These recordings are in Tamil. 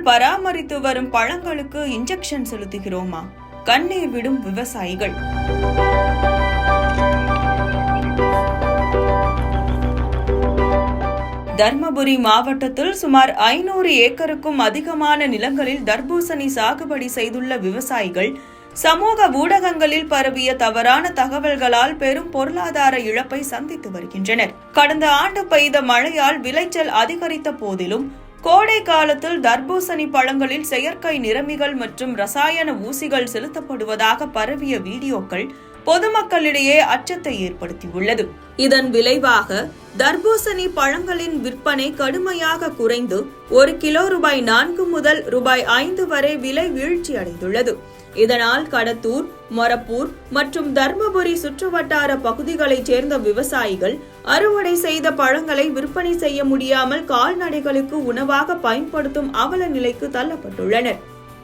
பராமரித்து வரும் பழங்களுக்கு இன்ஜெக்ஷன் செலுத்துகிறோமா? கண்ணீர் விடும் விவசாயிகள். தர்மபுரி மாவட்டத்தில் சுமார் 500 ஏக்கருக்கும் அதிகமான நிலங்களில் தர்பூசணி சாகுபடி செய்துள்ள விவசாயிகள் சமூக ஊடகங்களில் பரவிய தவறான தகவல்களால் பெரும் பொருளாதார இழப்பை சந்தித்து வருகின்றனர். கடந்த ஆண்டு பெய்த மழையால் விளைச்சல் அதிகரித்த போதிலும் கோடை காலத்தில் தர்பூசணி பழங்களில் செயற்கை நிறமிகள் மற்றும் ரசாயன ஊசிகள் செலுத்தப்படுவதாக பரவிய வீடியோக்கள் பொதுமக்களிடையே அச்சத்தை ஏற்படுத்தியுள்ளது. இதன் விளைவாக தர்பூசணி பழங்களின் விற்பனை கடுமையாக குறைந்து 1 கிலோ ரூபாய் 4 முதல் ரூபாய் 5 வரை விலை வீழ்ச்சி அடைந்துள்ளது. இதனால் கடத்தூர், மொரப்பூர் மற்றும் தர்மபுரி சுற்றுவட்டார பகுதிகளைச் சேர்ந்த விவசாயிகள் அறுவடை செய்த பழங்களை விற்பனை செய்ய முடியாமல் கால்நடைகளுக்கு உணவாக பயன்படுத்தும் அவல நிலைக்கு தள்ளப்பட்டுள்ளனர்.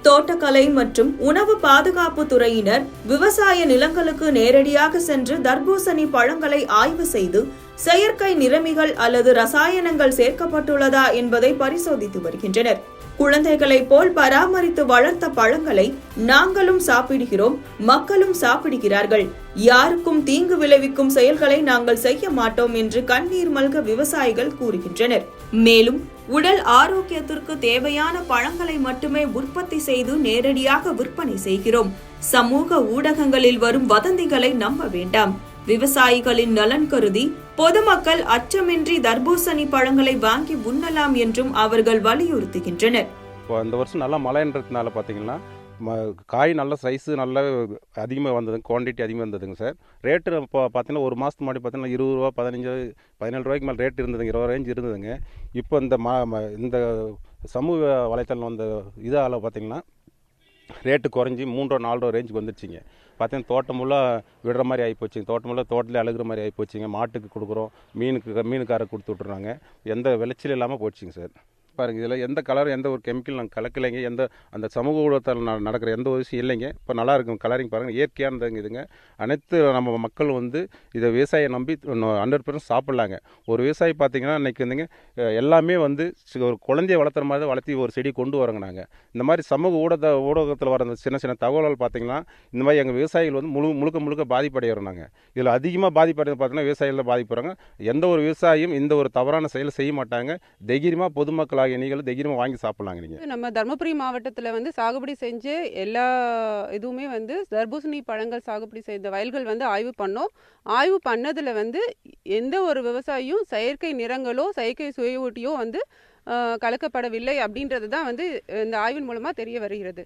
தோட்டக்கலை மற்றும் உணவு பாதுகாப்பு துறையினர் விவசாய நிலங்களுக்கு நேரடியாக சென்று தர்பூசணி பழங்களை ஆய்வு செய்து செயற்கை நிறமிகள் அல்லது ரசாயனங்கள் சேர்க்கப்பட்டுள்ளதா என்பதை பரிசோதித்து வருகின்றனர். குழந்தைகளைப் போல் பராமரித்து வளர்த்த பழங்களை நாங்களும் சாப்பிடுகிறோம், மக்களும் சாப்பிடுகிறார்கள். யாருக்கும் தீங்கு விளைவிக்கும் செயல்களை நாங்கள் செய்ய மாட்டோம் என்று கண்ணீர் மல்க விவசாயிகள் கூறுகின்றனர். மேலும் உடல் ஆரோக்கியத்திற்கு தேவையான பழங்களை மட்டுமே உற்பத்தி செய்து நேரடியாக விற்பனை செய்கிறோம். சமூக ஊடகங்களில் வரும் வதந்திகளை நம்ப வேண்டாம். விவசாயிகளின் நலன் கருதி பொதுமக்கள் அச்சமின்றி தர்பூசணி பழங்களை வாங்கி உண்ணலாம் என்றும் அவர்கள் வலியுறுத்துகின்றனர். இந்த வருஷம் நல்லா மழைன்றதுனால பார்த்தீங்கன்னா காய் நல்ல சைஸு நல்லா அதிகமாக வந்ததுங்க, குவான்டிட்டி அதிகமாக இருந்ததுங்க சார். ரேட்டு இப்போ பார்த்தீங்கன்னா ஒரு மாதத்துக்கு முன்னாடி பார்த்தீங்கன்னா 20 ரூபா, 15, 17 ரூபாய்க்கு மேலே ரேட் இருந்ததுங்க, 20 ரேஞ்ச் இருந்ததுங்க. இப்போ இந்த சமூக வலைத்தளம் வந்த இதால் பார்த்தீங்கன்னா ரேட்டு குறைஞ்சி 3 ரூபா 4 ரூபா ரேஞ்சுக்கு வந்துடுச்சிங்க. பார்த்தீங்கன்னா தோட்டமெல்லாம் விடுற மாதிரி ஆகிப்போச்சுங்க, தோட்டத்திலே அழுகிற மாதிரி ஆகிப்போச்சுங்க. மாட்டுக்கு கொடுக்குறோம், மீனுக்காரை கொடுத்து விட்டுறாங்க. எந்த விளைச்சல் இல்லாமல் போச்சுங்க சார். பாருங்கள், இதில் எந்த கலரும் எந்த ஒரு கெமிக்கல் நாங்கள் கலக்கலைங்க. அந்த சமூக ஊடகத்தில் நடக்கிற எந்த ஒரு விஷயம் இல்லைங்க. இப்போ நல்லா இருக்கும் கலரிங் பாருங்கள், இயற்கையானதுங்க இதுங்க. அனைத்து நம்ம மக்கள் இதை விவசாயம் நம்பி 100% சாப்பிட்லாங்க. ஒரு விவசாயி பார்த்தீங்கன்னா இன்றைக்கி எல்லாமே ஒரு குழந்தைய வளர்த்துற மாதிரி தான் வளர்த்தி ஒரு செடி கொண்டு வரோங்க நாங்கள். இந்த மாதிரி சமூக ஊடகத்தில் வர சின்ன சின்ன தகவல்கள் பார்த்தீங்கன்னா இந்த மாதிரி எங்கள் விவசாயிகள் முழுக்க பாதிப்படைகிறோம் நாங்கள். இதில் அதிகமாக பாதிப்படைகிறது பார்த்தீங்கன்னா விவசாயிகள் பாதிப்படுறாங்க. எந்த ஒரு விவசாயியும் இந்த ஒரு தவறான செயலை செய்ய மாட்டாங்க. தைரியமாக பொதுமக்களாக நீங்களும் தைரியமாக வாங்கி சாப்பிடலாங்க. நீங்கள் நம்ம தர்மபுரி மாவட்டத்தில் சாகுபடி செஞ்ச எல்லா இதுவுமே தர்பூசணி பழங்கள் சாகுபடி செய்த வயல்கள் ஆய்வு பண்ணோம். ஆய்வு பண்ணதில் எந்த ஒரு விவசாயியும் செயற்கை நிறங்களோ செயற்கை சுவையூட்டியோ கலக்கப்படவில்லை அப்படின்றது தான் இந்த ஆய்வின் மூலமாக தெரிய வருகிறது.